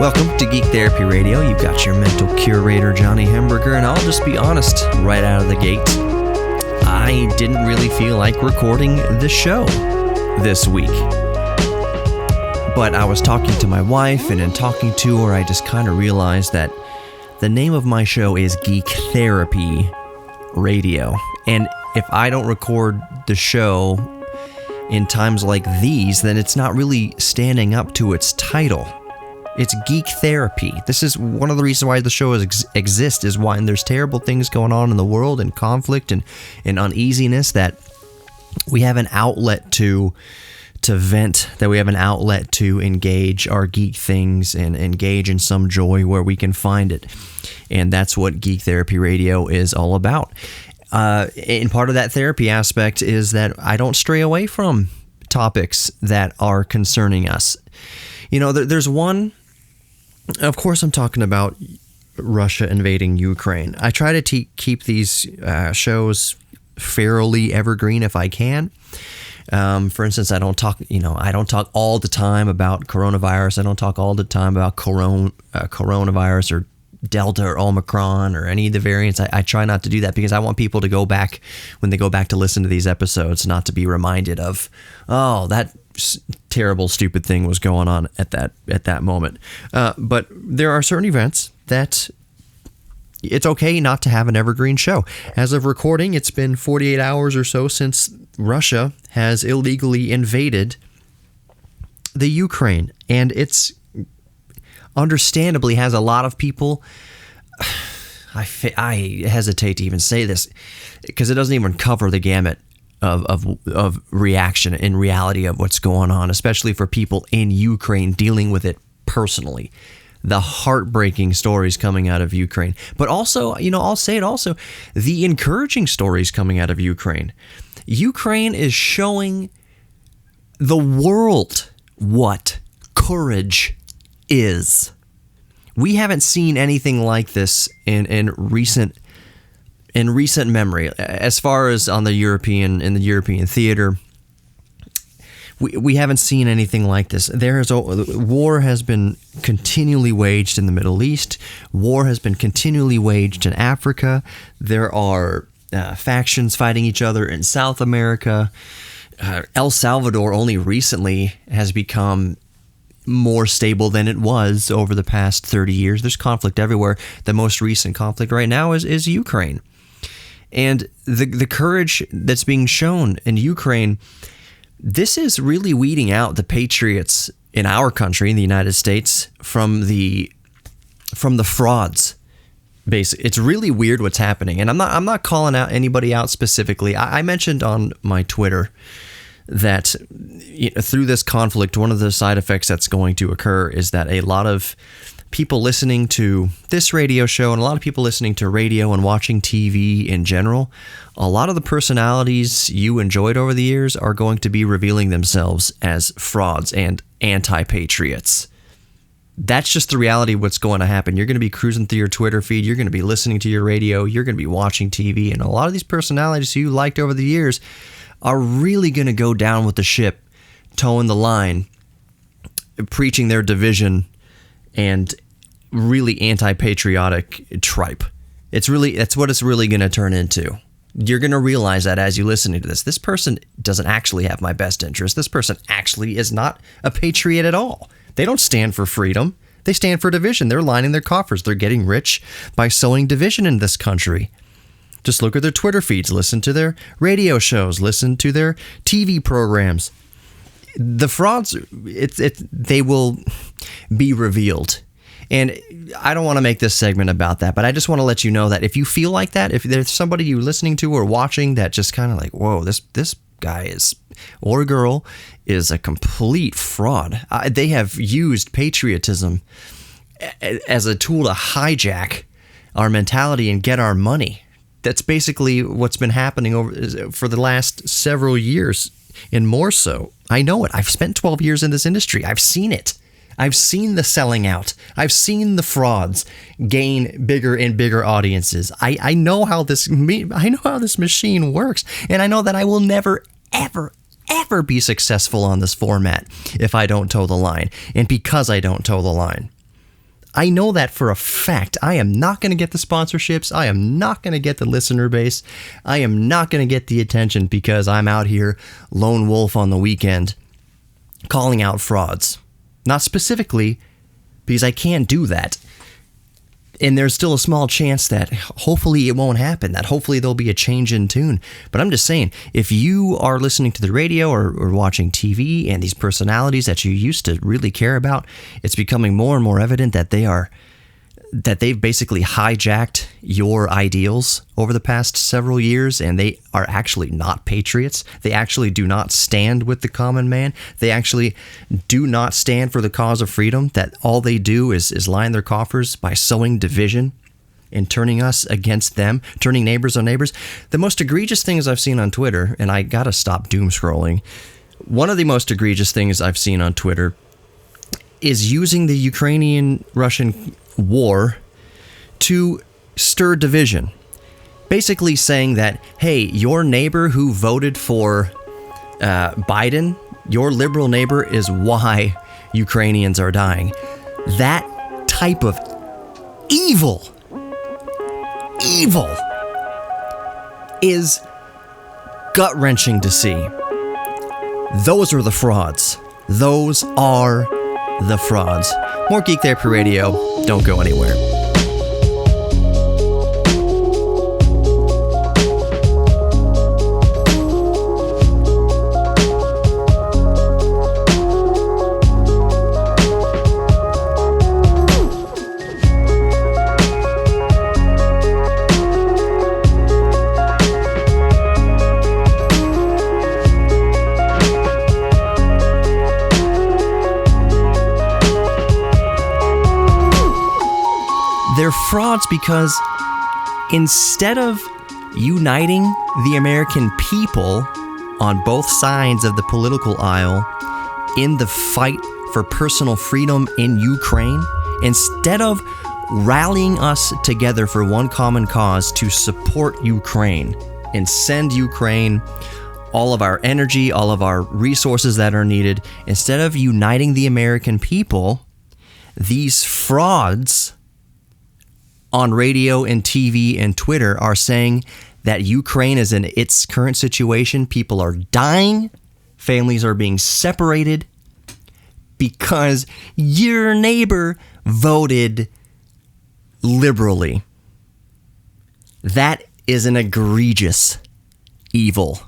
Welcome to Geek Therapy Radio. You've got your mental curator, Johnny Hemberger, and I'll just be honest right out of the gate. I didn't really feel like recording the show this week. But I was talking to my wife, and in talking to her, I just kind of realized that the name of my show is Geek Therapy Radio. And if I don't record the show in times like these, then it's not really standing up to its title. It's Geek Therapy. This is one of the reasons why the show exists, is why there's terrible things going on in the world, and conflict and uneasiness, that we have an outlet to vent, that we have an outlet to engage our geek things and engage in some joy where we can find it. And that's what Geek Therapy Radio is all about. And part of that therapy aspect is that I don't stray away from topics that are concerning us. You know, there's one, of course I'm talking about Russia invading Ukraine. I try to keep these shows fairly evergreen if I can. For instance, I don't talk all the time about coronavirus. I don't talk all the time about coronavirus or Delta or Omicron or any of the variants. I try not to do that because I want people to go back, when they go back to listen to these episodes, not to be reminded of, oh, that terrible, stupid thing was going on at that moment. But there are certain events that it's okay not to have an evergreen show. As of recording, it's been 48 hours or so since Russia has illegally invaded the Ukraine, and it's understandably has a lot of people. I hesitate to even say this because it doesn't even cover the gamut of reaction in reality of what's going on, especially for people in Ukraine dealing with it personally. The heartbreaking stories coming out of Ukraine, but also, I'll say it also, the encouraging stories coming out of Ukraine. Ukraine is showing the world what courage is. We haven't seen anything like this in recent memory. As far as in the European theater, we haven't seen anything like this. War has been continually waged in the Middle East. War has been continually waged in Africa. There are factions fighting each other in South America. El Salvador only recently has become more stable than it was over the past 30 years. There's conflict everywhere. The most recent conflict right now is Ukraine. And the courage that's being shown in Ukraine, this is really weeding out the patriots in our country, in the United States, from the frauds. Basically, it's really weird what's happening. And I'm not calling out anybody out specifically. I mentioned on my Twitter that through this conflict, one of the side effects that's going to occur is that a lot of people listening to this radio show and a lot of people listening to radio and watching TV in general, a lot of the personalities you enjoyed over the years are going to be revealing themselves as frauds and anti-patriots. That's just the reality of what's going to happen. You're going to be cruising through your Twitter feed, you're going to be listening to your radio, you're going to be watching TV, and a lot of these personalities you liked over the years are really going to go down with the ship, towing the line, preaching their division and really anti-patriotic tripe. That's what it's really going to turn into. You're going to realize that as you listen to this person doesn't actually have my best interest. This person actually is not a patriot at all. They don't stand for freedom. They stand for division. They're lining their coffers. They're getting rich by sowing division in this country. Just look at their Twitter feeds, listen to their radio shows, listen to their TV programs. The frauds, they will be revealed. And I don't want to make this segment about that, but I just want to let you know that if you feel like that, if there's somebody you're listening to or watching that just kind of like, whoa, this guy is, or girl is a complete fraud. They have used patriotism as a tool to hijack our mentality and get our money. That's basically what's been happening for the last several years, and more so. I know it. I've spent 12 years in this industry. I've seen it. I've seen the selling out. I've seen the frauds gain bigger and bigger audiences. I know how this machine works, and I know that I will never, ever be successful on this format if I don't toe the line, and because I don't toe the line. I know that for a fact. I am not going to get the sponsorships. I am not going to get the listener base. I am not going to get the attention because I'm out here lone wolf on the weekend calling out frauds. Not specifically, because I can't do that. And there's still a small chance that hopefully it won't happen, that hopefully there'll be a change in tune. But I'm just saying, if you are listening to the radio or watching TV and these personalities that you used to really care about, it's becoming more and more evident that they've basically hijacked your ideals over the past several years, and they are actually not patriots. They actually do not stand with the common man. They actually do not stand for the cause of freedom, that all they do is line their coffers by sowing division and turning us against them, turning neighbors on neighbors. The most egregious things I've seen on Twitter, and I gotta stop doom scrolling, one of the most egregious things I've seen on Twitter is using the Ukrainian-Russian war to stir division. Basically saying that, hey, your neighbor who voted for Biden, your liberal neighbor, is why Ukrainians are dying. That type of evil is gut-wrenching to see. Those are the frauds. Those are the frauds. More Geek Therapy Radio. Don't go anywhere. They're frauds because instead of uniting the American people on both sides of the political aisle in the fight for personal freedom in Ukraine, instead of rallying us together for one common cause to support Ukraine and send Ukraine all of our energy, all of our resources that are needed, instead of uniting the American people, these frauds on radio and TV and Twitter are saying that Ukraine is in its current situation. People are dying. Families are being separated because your neighbor voted liberally. That is an egregious evil.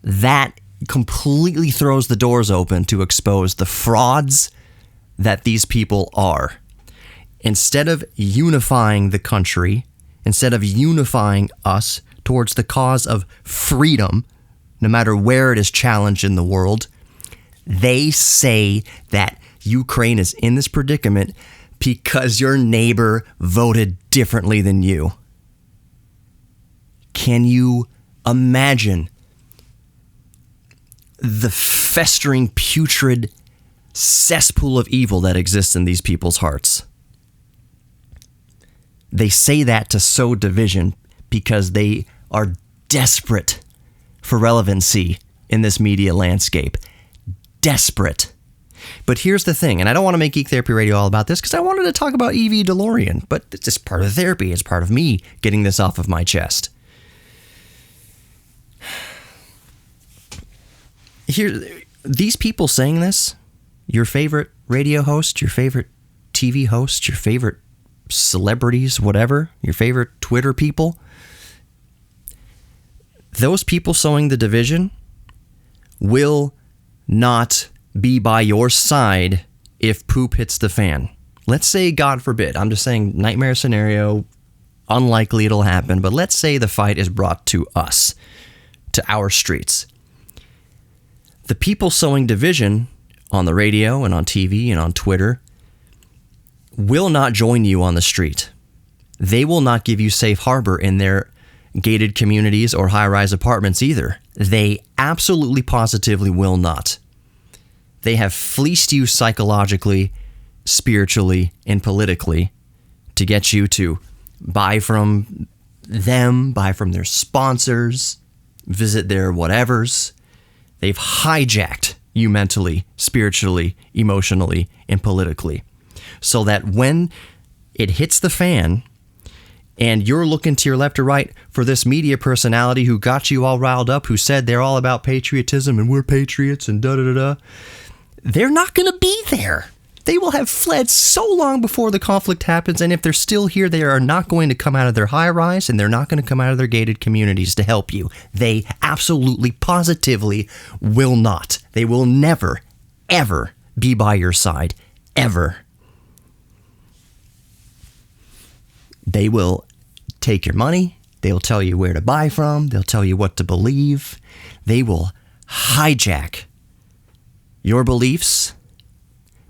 That completely throws the doors open to expose the frauds that these people are. Instead of unifying the country, instead of unifying us towards the cause of freedom, no matter where it is challenged in the world, they say that Ukraine is in this predicament because your neighbor voted differently than you. Can you imagine the festering, putrid cesspool of evil that exists in these people's hearts? They say that to sow division because they are desperate for relevancy in this media landscape. Desperate. But here's the thing, and I don't want to make Geek Therapy Radio all about this because I wanted to talk about EV Delorean, but it's just part of therapy. It's part of me getting this off of my chest. Here, these people saying this, your favorite radio host, your favorite TV host, your favorite celebrities, whatever, your favorite Twitter people, those people sowing the division will not be by your side if poop hits the fan. Let's say, God forbid, I'm just saying nightmare scenario, unlikely it'll happen, but let's say the fight is brought to us, to our streets. The people sowing division on the radio and on TV and on Twitter will not join you on the street. They will not give you safe harbor in their gated communities or high-rise apartments either. They absolutely positively will not. They have fleeced you psychologically, spiritually, and politically to get you to buy from them, buy from their sponsors, visit their whatevers. They've hijacked you mentally, spiritually, emotionally, and politically. So that when it hits the fan, and you're looking to your left or right for this media personality who got you all riled up, who said they're all about patriotism and we're patriots and da-da-da-da, they're not going to be there. They will have fled so long before the conflict happens, and if they're still here, they are not going to come out of their high-rise, and they're not going to come out of their gated communities to help you. They absolutely, positively will not. They will never, ever be by your side. Ever. They will take your money. They will tell you where to buy from. They'll tell you what to believe. They will hijack your beliefs,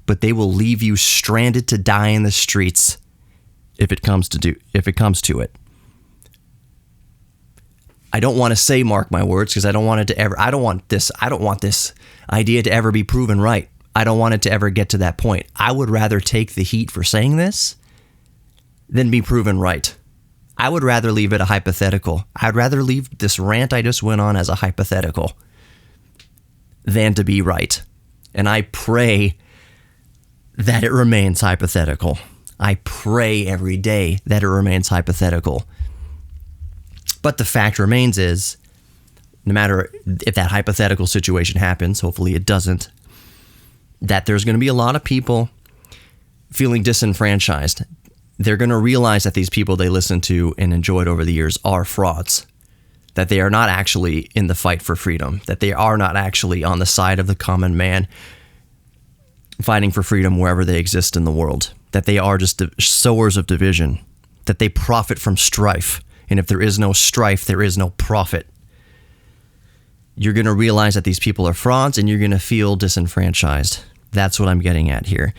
but they will leave you stranded to die in the streets if it comes to it. I don't want to say mark my words because I don't want this idea to ever be proven right. I don't want it to ever get to that point. I would rather take the heat for saying this than be proven right. I would rather leave it a hypothetical. I'd rather leave this rant I just went on as a hypothetical than to be right. And I pray that it remains hypothetical. I pray every day that it remains hypothetical. But the fact remains is, no matter if that hypothetical situation happens, hopefully it doesn't, that there's going to be a lot of people feeling disenfranchised. They're going to realize that these people they listened to and enjoyed over the years are frauds, that they are not actually in the fight for freedom, that they are not actually on the side of the common man fighting for freedom wherever they exist in the world, that they are just sowers of division, that they profit from strife. And if there is no strife, there is no profit. You're going to realize that these people are frauds and you're going to feel disenfranchised. That's what I'm getting at here.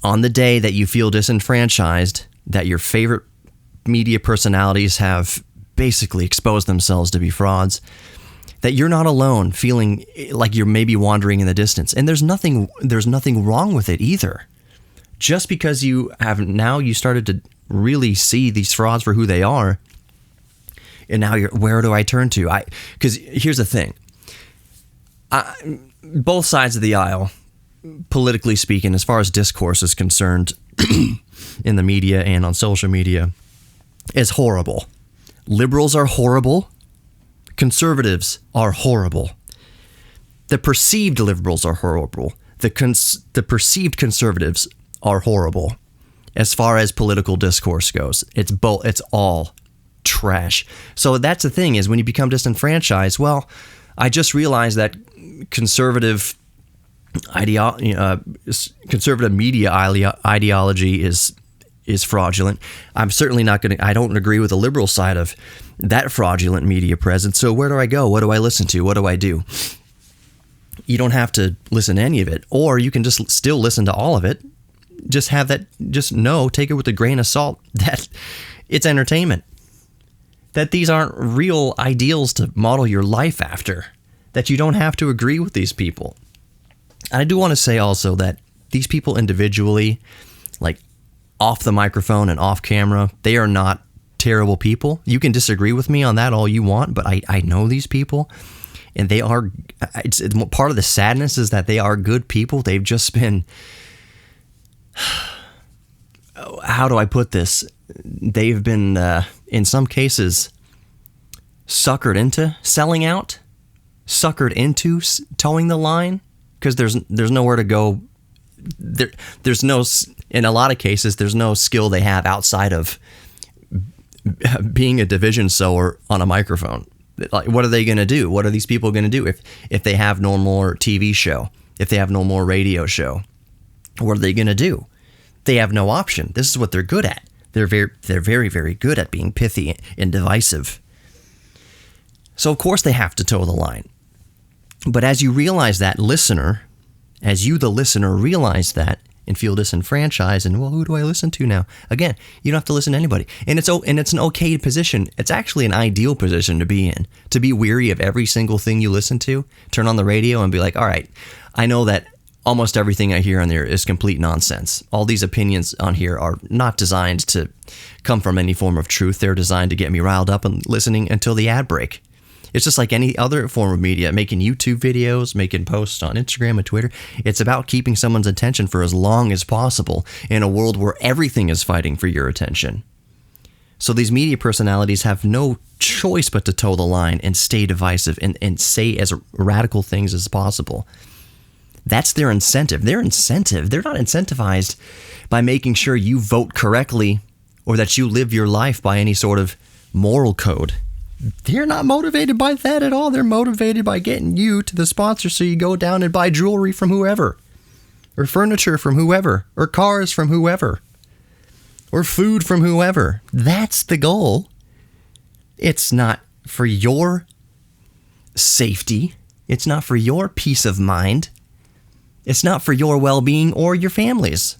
On the day that you feel disenfranchised, that your favorite media personalities have basically exposed themselves to be frauds, that you're not alone feeling like you're maybe wandering in the distance. And there's nothing wrong with it either. Just because you started to really see these frauds for who they are, and now where do I turn to? Because here's the thing. Both sides of the aisle, politically speaking, as far as discourse is concerned in the media and on social media, is horrible. Liberals are horrible. Conservatives are horrible. The perceived liberals are horrible. The perceived conservatives are horrible. As far as political discourse goes, it's all trash. So that's the thing, is when you become disenfranchised, well, I just realized that conservative media ideology is fraudulent. I'm certainly not going to, I don't agree with the liberal side of that fraudulent media presence. So where do I go? What do I listen to? What do I do? You don't have to listen to any of it, or you can just still listen to all of it. Just have that, take it with a grain of salt that it's entertainment. That these aren't real ideals to model your life after. That you don't have to agree with these people. I do want to say also that these people individually, like off the microphone and off camera, they are not terrible people. You can disagree with me on that all you want, but I know these people, and they are, it's part of the sadness is that they are good people. They've just been, how do I put this? They've been, in some cases, suckered into selling out, suckered into towing the line, because there's nowhere to go. There's no, in a lot of cases, there's no skill they have outside of being a division sower on a microphone. Like, what are they going to do? What are these people going to do if they have no more TV show, if they have no more radio show? What are they going to do? They have no option. This is what they're good at. They're very, very good at being pithy and divisive. So of course they have to toe the line. But as you realize that, listener, as you, the listener, realize that and feel disenfranchised, and well, who do I listen to now? Again, you don't have to listen to anybody, and it's an okay position. It's actually an ideal position to be in, to be weary of every single thing you listen to. Turn on the radio and be like, all right, I know that almost everything I hear on there is complete nonsense. All these opinions on here are not designed to come from any form of truth. They're designed to get me riled up and listening until the ad break. It's just like any other form of media, making YouTube videos, making posts on Instagram and Twitter. It's about keeping someone's attention for as long as possible in a world where everything is fighting for your attention. So these media personalities have no choice but to toe the line and stay divisive and say as radical things as possible. That's their incentive. They're not incentivized by making sure you vote correctly or that you live your life by any sort of moral code. They're not motivated by that at all. They're motivated by getting you to the sponsor so you go down and buy jewelry from whoever, or furniture from whoever, or cars from whoever, or food from whoever. That's the goal. It's not for your safety. It's not for your peace of mind. It's not for your well-being or your family's.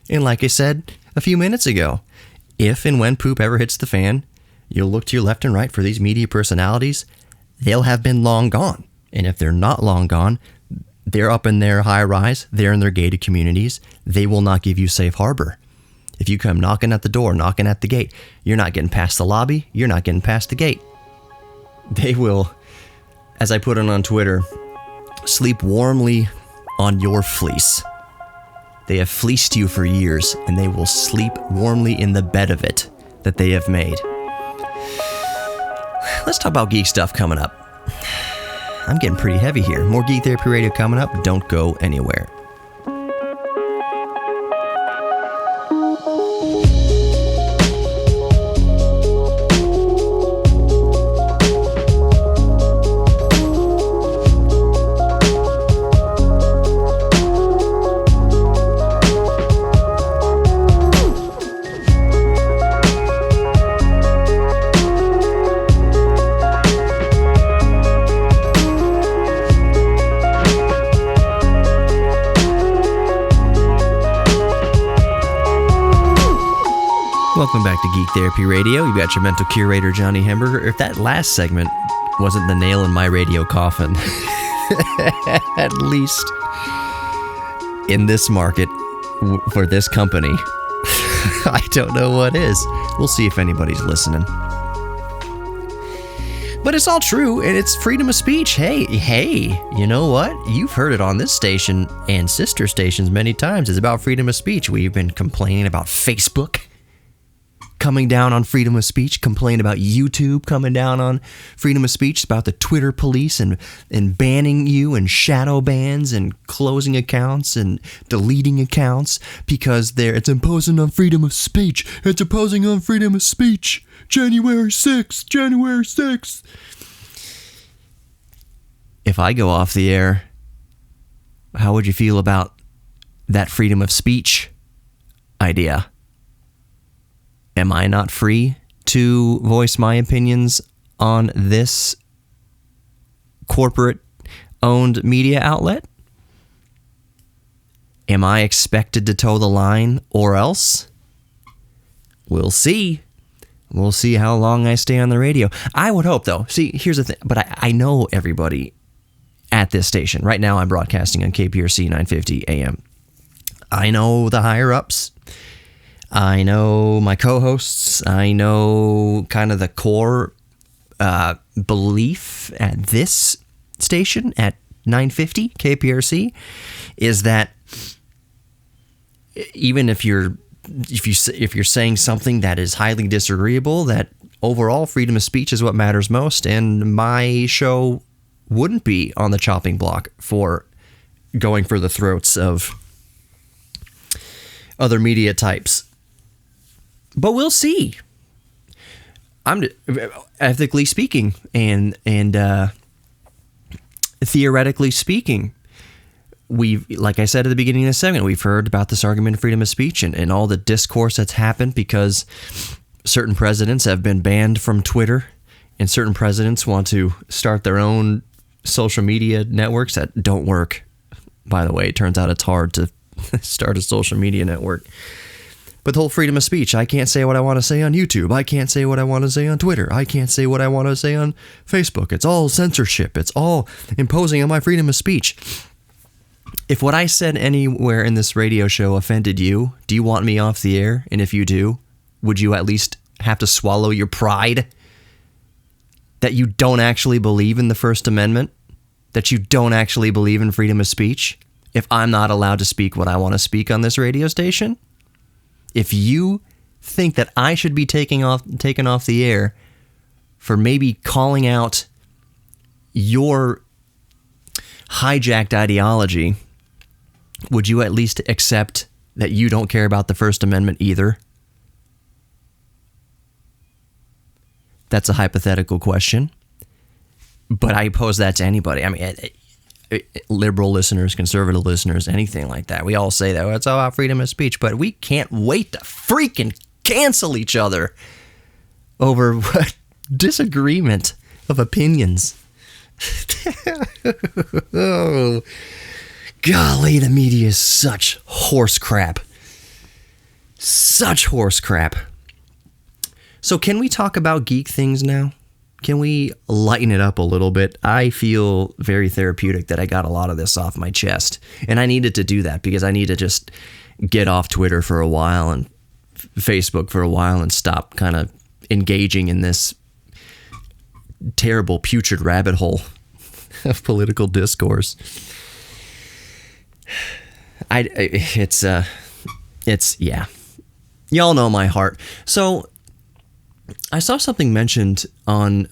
And like I said a few minutes ago, if and when poop ever hits the fan, you'll look to your left and right for these media personalities, they'll have been long gone. And if they're not long gone, they're up in their high rise, they're in their gated communities, they will not give you safe harbor. If you come knocking at the door, knocking at the gate, you're not getting past the lobby, you're not getting past the gate. They will, as I put it on Twitter, sleep warmly on your fleece. They have fleeced you for years, and they will sleep warmly in the bed of it that they have made. Let's talk about geek stuff coming up. I'm getting pretty heavy here. More Geek Therapy Radio coming up. Don't go anywhere. Welcome back to Geek Therapy Radio. You've got your mental curator, Johnny Hemberger. If that last segment wasn't the nail in my radio coffin, at least in this market, for this company, I don't know what is. We'll see if anybody's listening. But it's all true, and it's freedom of speech. Hey, you know what? You've heard it on this station and sister stations many times. It's about freedom of speech. We've been complaining about Facebook coming down on freedom of speech, complain about YouTube coming down on freedom of speech, about the Twitter police and banning you and shadow bans and closing accounts and deleting accounts because it's imposing on freedom of speech. It's imposing on freedom of speech. January 6th. If I go off the air, how would you feel about that freedom of speech idea? Am I not free to voice my opinions on this corporate-owned media outlet? Am I expected to toe the line or else? We'll see. We'll see how long I stay on the radio. I would hope, though. See, here's the thing. But I know everybody at this station. Right now, I'm broadcasting on KPRC 950 AM. I know the higher-ups. I know my co-hosts. I know kind of the core belief at this station at 950 KPRC is that even if you're saying something that is highly disagreeable, that overall freedom of speech is what matters most, and my show wouldn't be on the chopping block for going for the throats of other media types. But we'll see. I'm ethically speaking and theoretically speaking, like I said at the beginning of the segment, we've heard about this argument of freedom of speech and all the discourse that's happened because certain presidents have been banned from Twitter and certain presidents want to start their own social media networks that don't work. By the way, it turns out it's hard to start a social media network. But the whole freedom of speech, I can't say what I want to say on YouTube. I can't say what I want to say on Twitter. I can't say what I want to say on Facebook. It's all censorship. It's all imposing on my freedom of speech. If what I said anywhere in this radio show offended you, do you want me off the air? And if you do, would you at least have to swallow your pride that you don't actually believe in the First Amendment, that you don't actually believe in freedom of speech, if I'm not allowed to speak what I want to speak on this radio station? If you think that I should be taken off the air for maybe calling out your hijacked ideology, would you at least accept that you don't care about the First Amendment either? That's a hypothetical question, but I pose that to anybody. I mean, liberal listeners, conservative listeners, anything like that. We all say that, well, it's all about freedom of speech, but we can't wait to freaking cancel each other over what disagreement of opinions. Oh, golly, the media is such horse crap. Such horse crap. So can we talk about geek things now? Can we lighten it up a little bit? I feel very therapeutic that I got a lot of this off my chest. And I needed to do that because I need to just get off Twitter for a while and Facebook for a while and stop kind of engaging in this terrible, putrid rabbit hole of political discourse. It's yeah. Y'all know my heart. So I saw something mentioned on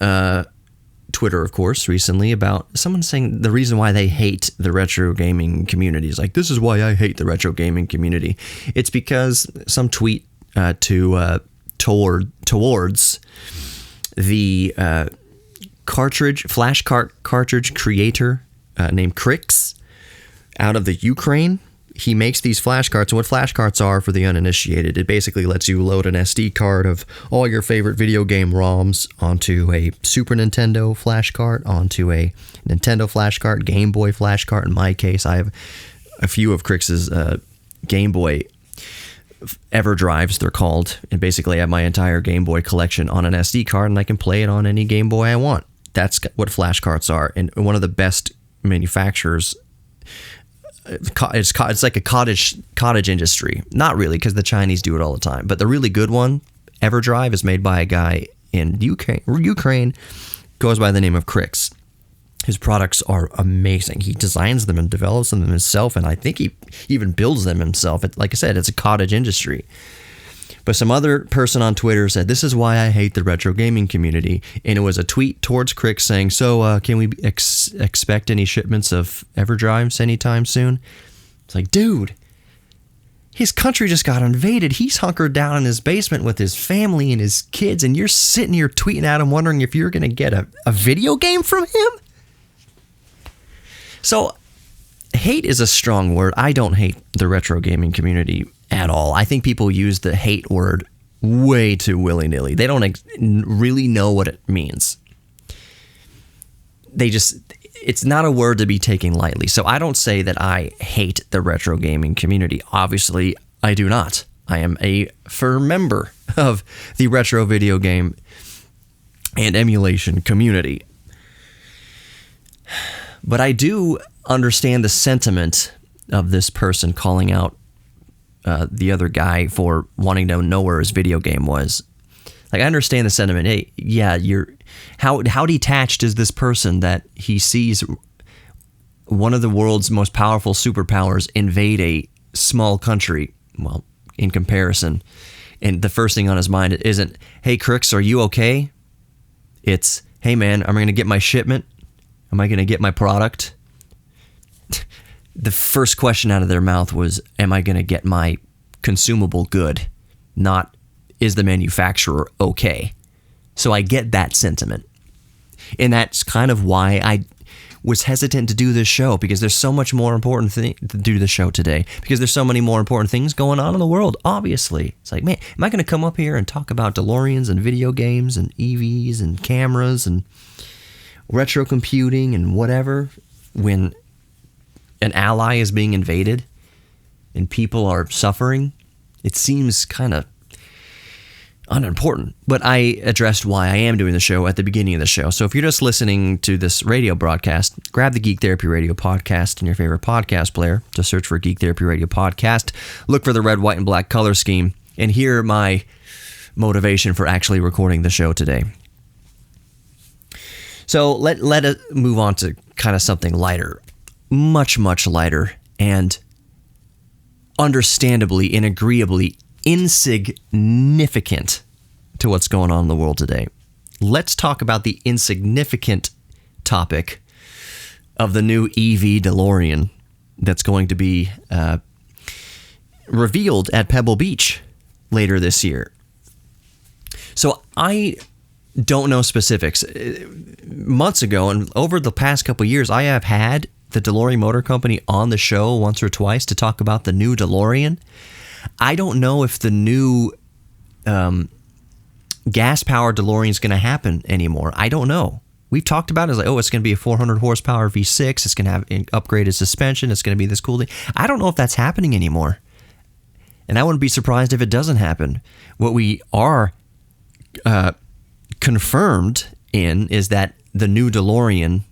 Twitter, of course, recently about someone saying the reason why they hate the retro gaming community is like, this is why I hate the retro gaming community. It's because some tweet towards the flash cartridge creator named Crix out of the Ukraine. He makes these flash carts, and what flash carts are for the uninitiated, it basically lets you load an SD card of all your favorite video game ROMs onto a Super Nintendo flash cart, onto a Nintendo flash cart, Game Boy flash cart. In my case, I have a few of Crix's Game Boy EverDrives, they're called, and basically I have my entire Game Boy collection on an SD card, and I can play it on any Game Boy I want. That's what flash carts are, and one of the best manufacturers. It's like a cottage industry. Not really, because the Chinese do it all the time. But the really good one, EverDrive, is made by a guy in Ukraine, goes by the name of Crix. His products are amazing. He designs them and develops them himself, and I think he even builds them himself. Like I said, it's a cottage industry. But some other person on Twitter said, this is why I hate the retro gaming community. And it was a tweet towards Crix saying, so can we expect any shipments of EverDrives anytime soon? It's like, dude, his country just got invaded. He's hunkered down in his basement with his family and his kids, and you're sitting here tweeting at him wondering if you're going to get a video game from him? So hate is a strong word. I don't hate the retro gaming community at all. I think people use the hate word way too willy-nilly. They don't really know what it means. It's not a word to be taken lightly. So I don't say that I hate the retro gaming community. Obviously, I do not. I am a firm member of the retro video game and emulation community. But I do understand the sentiment of this person calling out the other guy for wanting to know where his video game was. Like, I understand the sentiment. Hey, yeah, how detached is this person that he sees one of the world's most powerful superpowers invade a small country? Well, in comparison, and the first thing on his mind isn't, hey, Crix, are you okay? It's, hey, man, am I going to get my shipment? Am I going to get my product? The first question out of their mouth was, am I going to get my consumable good? Not, is the manufacturer okay? So I get that sentiment. And that's kind of why I was hesitant to do this show, because there's so much more important thing to do the show today, because there's so many more important things going on in the world, obviously. It's like, man, am I going to come up here and talk about DeLoreans and video games and EVs and cameras and retro computing and whatever when an ally is being invaded and people are suffering? It seems kind of unimportant. But I addressed why I am doing the show at the beginning of the show. So if you're just listening to this radio broadcast, grab the Geek Therapy Radio podcast in your favorite podcast player. Just search for Geek Therapy Radio podcast. Look for the red, white, and black color scheme and hear my motivation for actually recording the show today. So let us move on to kind of something lighter, much, much lighter, and understandably and agreeably insignificant to what's going on in the world today. Let's talk about the insignificant topic of the new EV Delorean that's going to be revealed at Pebble Beach later this year. So I don't know specifics. Months ago and over the past couple of years, I have had the Delorean Motor Company on the show once or twice to talk about the new Delorean. I don't know if the new gas-powered Delorean is going to happen anymore. I don't know. We've talked about it as like, it's going to be a 400 horsepower V6. It's going to have an upgraded suspension. It's going to be this cool thing. I don't know if that's happening anymore. And I wouldn't be surprised if it doesn't happen. What we are confirmed in is that the new Delorean,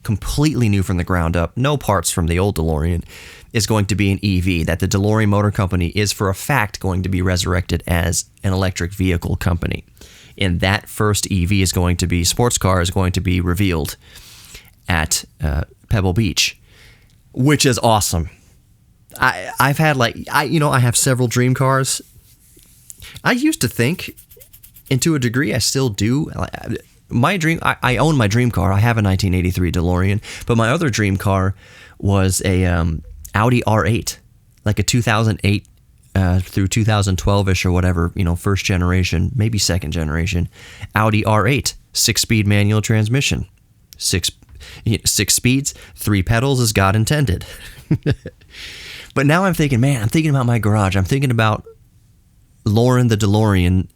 completely new from the ground up, no parts from the old DeLorean, is going to be an EV, that the Delorean Motor Company is for a fact going to be resurrected as an electric vehicle company. And that first EV is going to be, sports car is going to be revealed at Pebble Beach, which is awesome. I have several dream cars. I used to think, and to a degree I still do, I own my dream car. I have a 1983 DeLorean, but my other dream car was a Audi R8, like a 2008 through 2012-ish or whatever, first generation, maybe second generation, Audi R8, 6-speed manual transmission, six speeds, 3 pedals as God intended. But now I'm thinking about my garage. I'm thinking about Lauren the DeLorean,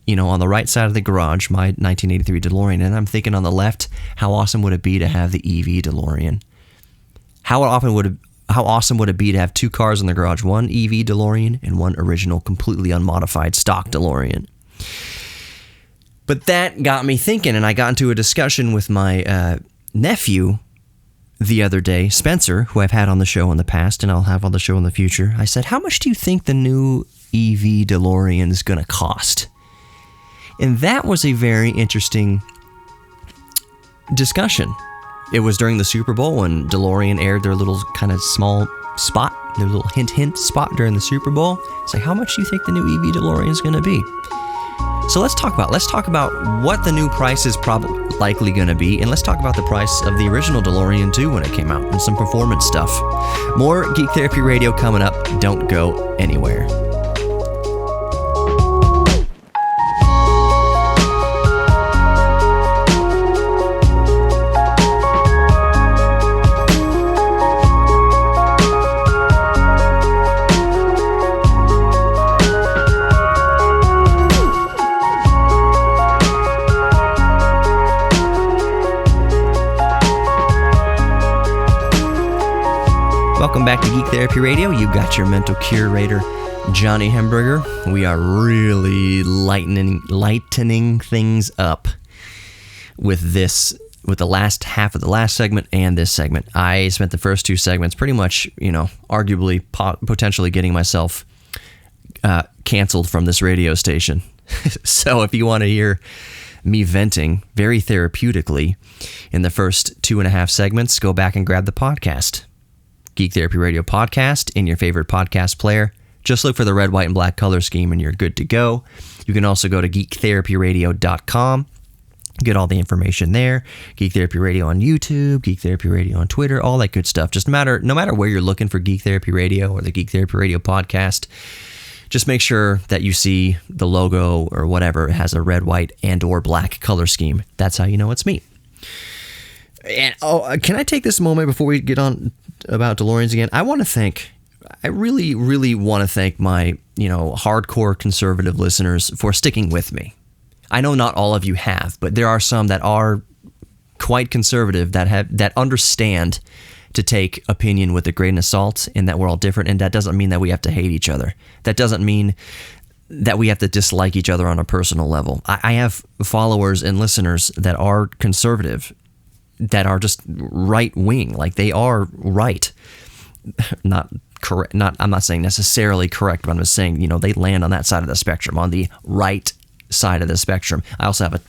on the right side of the garage, my 1983 DeLorean, and I'm thinking on the left, how awesome would it be to have the EV DeLorean? How awesome would it be to have 2 cars in the garage, one EV DeLorean and one original, completely unmodified stock DeLorean? But that got me thinking, and I got into a discussion with my nephew the other day, Spencer, who I've had on the show in the past and I'll have on the show in the future. I said, how much do you think the new EV DeLorean is going to cost? And that was a very interesting discussion. It was during the Super Bowl when DeLorean aired their little kind of small spot, their little hint spot during the Super Bowl. It's like, how much do you think the new EV DeLorean is going to be? So let's talk about what the new price is probably likely going to be, and let's talk about the price of the original DeLorean too when it came out, and some performance stuff. More Geek Therapy Radio coming up. Don't go anywhere. Welcome back to Geek Therapy Radio. You got your mental curator, Johnny Hemberger. We are really lightening things up with the last half of the last segment and this segment. I spent the first 2 segments pretty much, arguably potentially getting myself canceled from this radio station. So if you want to hear me venting very therapeutically in the first 2.5 segments, go back and grab the podcast. Geek Therapy Radio podcast in your favorite podcast player. Just look for the red, white, and black color scheme and you're good to go. You can also go to geektherapyradio.com, get all the information there. Geek Therapy Radio on YouTube, Geek Therapy Radio on Twitter, all that good stuff. Just no matter where you're looking for Geek Therapy Radio or the Geek Therapy Radio podcast, just make sure that you see the logo or whatever. It has a red, white, and or black color scheme. That's how you know it's me. And can I take this moment before we get on about DeLoreans again? I really, really want to thank my, hardcore conservative listeners for sticking with me. I know not all of you have, but there are some that are quite conservative that understand to take opinion with a grain of salt and that we're all different. And that doesn't mean that we have to hate each other. That doesn't mean that we have to dislike each other on a personal level. I have followers and listeners that are conservative, that are just right wing, like they are right. Not correct. I'm not saying necessarily correct, but I'm just saying, they land on that side of the spectrum, on the right side of the spectrum. I also have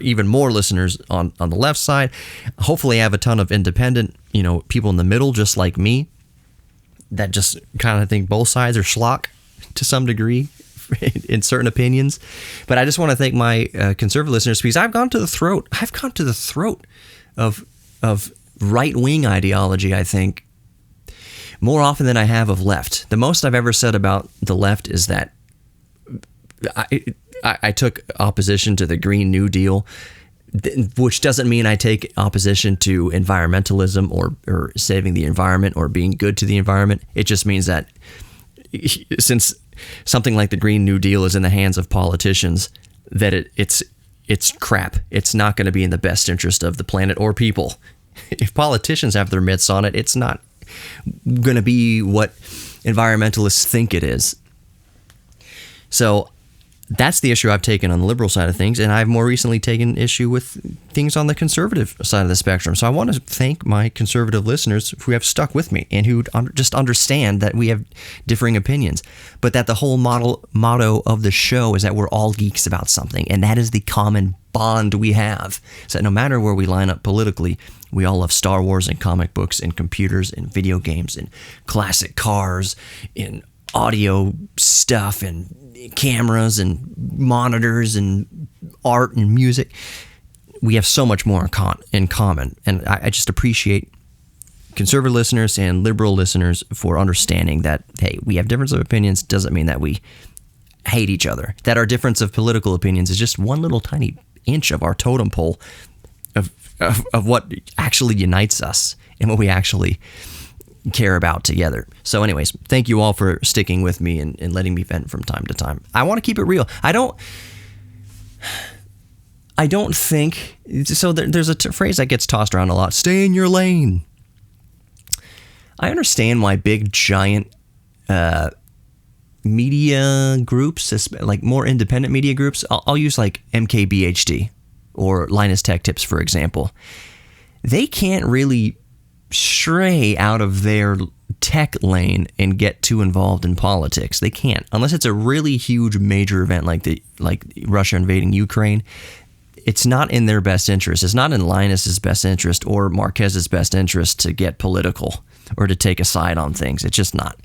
even more listeners on the left side. Hopefully I have a ton of independent, people in the middle, just like me, that just kind of think both sides are schlock to some degree in certain opinions. But I just want to thank my conservative listeners, because I've gone to the throat of right-wing ideology, I think, more often than I have of left. The most I've ever said about the left is that I took opposition to the Green New Deal, which doesn't mean I take opposition to environmentalism or saving the environment or being good to the environment. It just means that since something like the Green New Deal is in the hands of politicians, that it's crap. It's not going to be in the best interest of the planet or people. If politicians have their mitts on it, it's not going to be what environmentalists think it is. So that's the issue I've taken on the liberal side of things, and I've more recently taken issue with things on the conservative side of the spectrum. So I want to thank my conservative listeners who have stuck with me and who just understand that we have differing opinions, but that the whole motto of the show is that we're all geeks about something, and that is the common bond we have. So that no matter where we line up politically, we all love Star Wars and comic books and computers and video games and classic cars and audio stuff and cameras and monitors and art and music. We have so much more in common. And I just appreciate conservative listeners and liberal listeners for understanding that, hey, we have difference of opinions. Doesn't mean that we hate each other. That our difference of political opinions is just one little tiny inch of our totem pole of what actually unites us and what we actually care about together. So anyways, thank you all for sticking with me and letting me vent from time to time. I want to keep it real. I don't think so. There's a phrase that gets tossed around a lot: stay in your lane. I understand why big giant media groups, like more independent media groups, I'll use like MKBHD or Linus Tech Tips, for example. They can't really stray out of their tech lane and get too involved in politics. They can't, unless it's a really huge major event like Russia invading Ukraine. It's not in their best interest. It's not in Linus's best interest or Marquez's best interest to get political or to take a side on things. It's just not.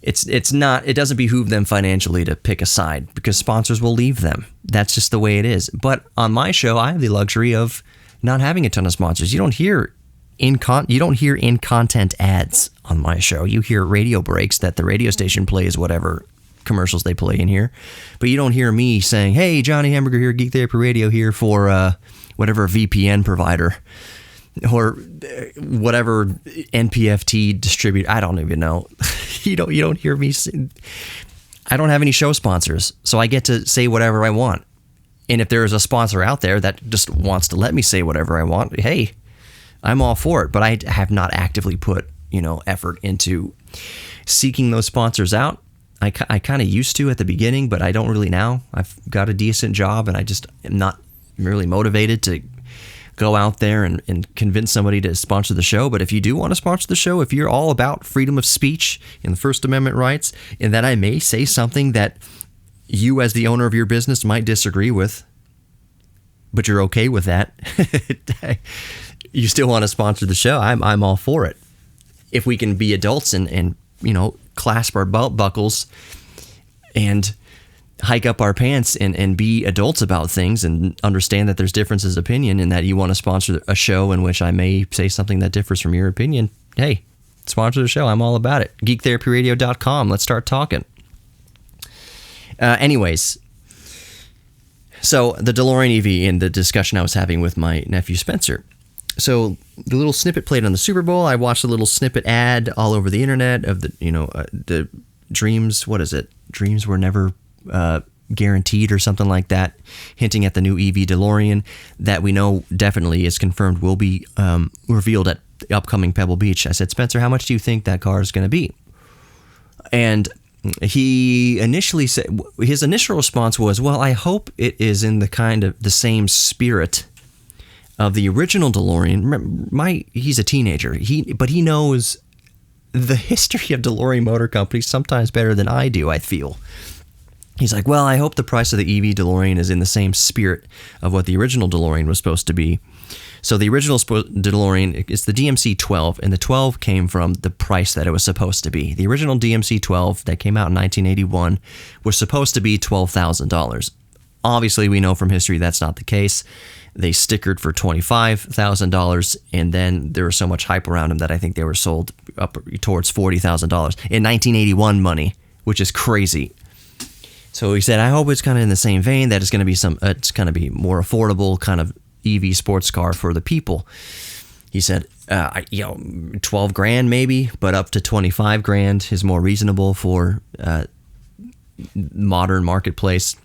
It's not. It doesn't behoove them financially to pick a side because sponsors will leave them. That's just the way it is. But on my show, I have the luxury of not having a ton of sponsors. You don't hear in-content ads on my show. You hear radio breaks that the radio station plays whatever commercials they play in here. But you don't hear me saying, hey, Johnny Hamburger here, Geek Therapy Radio here for whatever VPN provider or whatever NPFT distributor. I don't even know. You don't hear me say, I don't have any show sponsors, so I get to say whatever I want. And if there is a sponsor out there that just wants to let me say whatever I want, hey, I'm all for it. But I have not actively put, effort into seeking those sponsors out. I kind of used to at the beginning, but I don't really now. I've got a decent job, and I just am not really motivated to go out there and convince somebody to sponsor the show. But if you do want to sponsor the show, if you're all about freedom of speech and the First Amendment rights, and that I may say something that you as the owner of your business might disagree with, but you're okay with that, you still want to sponsor the show, I'm all for it. If we can be adults and clasp our belt buckles and hike up our pants and be adults about things and understand that there's differences of opinion and that you want to sponsor a show in which I may say something that differs from your opinion, hey, sponsor the show. I'm all about it. GeekTherapyRadio.com. Let's start talking. Anyways, so the DeLorean EV and the discussion I was having with my nephew Spencer. So the little snippet played on the Super Bowl. I watched a little snippet ad all over the internet of the dreams. What is it? Dreams were never guaranteed or something like that, hinting at the new EV DeLorean that we know definitely is confirmed will be revealed at the upcoming Pebble Beach. I said, Spencer, how much do you think that car is going to be? And he initially said, his initial response was, well, I hope it is in the kind of the same spirit of the original DeLorean. He's a teenager, but he knows the history of DeLorean Motor Company sometimes better than I do, I feel. He's like, well, I hope the price of the EV DeLorean is in the same spirit of what the original DeLorean was supposed to be. So the original DeLorean, it's the DMC-12, and the 12 came from the price that it was supposed to be. The original DMC-12 that came out in 1981 was supposed to be $12,000. Obviously, we know from history that's not the case. They stickered for $25,000, and then there was so much hype around them that I think they were sold up towards $40,000 in 1981 money, which is crazy. So he said, I hope it's kind of in the same vein, that it's going to be it's going to be more affordable kind of EV sports car for the people. He said, 12 grand maybe, but up to 25 grand is more reasonable for modern marketplace.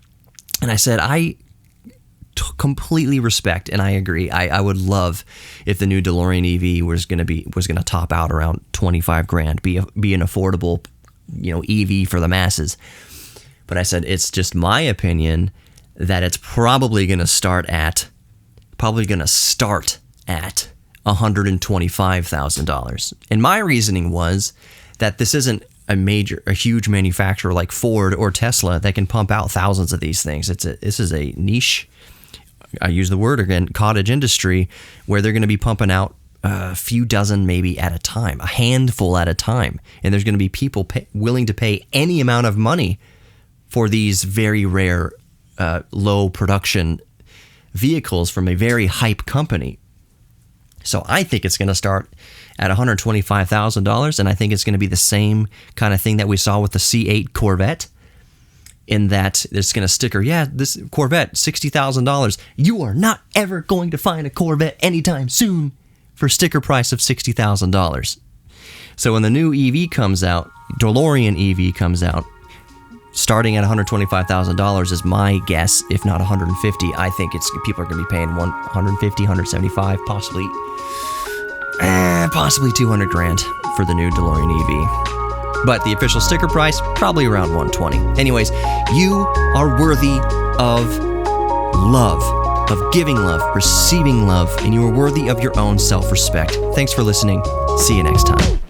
And I said, I completely respect and I agree. I would love if the new DeLorean EV was going to top out around 25 grand, be an affordable, EV for the masses. But I said, it's just my opinion that it's probably going to start at $125,000. And my reasoning was that this isn't a huge manufacturer like Ford or Tesla that can pump out thousands of these things. This is a niche, I use the word again, cottage industry, where they're going to be pumping out a few dozen maybe at a time, a handful at a time. And there's going to be people willing to pay any amount of money for these very rare, low production vehicles from a very hype company. So I think it's going to start at $125,000, and I think it's going to be the same kind of thing that we saw with the C8 Corvette, in that it's going to sticker, this Corvette, $60,000. You are not ever going to find a Corvette anytime soon for sticker price of $60,000. So when the new EV comes out, DeLorean EV comes out, starting at $125,000 is my guess, if not $150,000. I think people are going to be paying $150,000, $175,000, possibly $200,000 for the new DeLorean EV. But the official sticker price, probably around $120,000. Anyways, you are worthy of love, of giving love, receiving love, and you are worthy of your own self-respect. Thanks for listening. See you next time.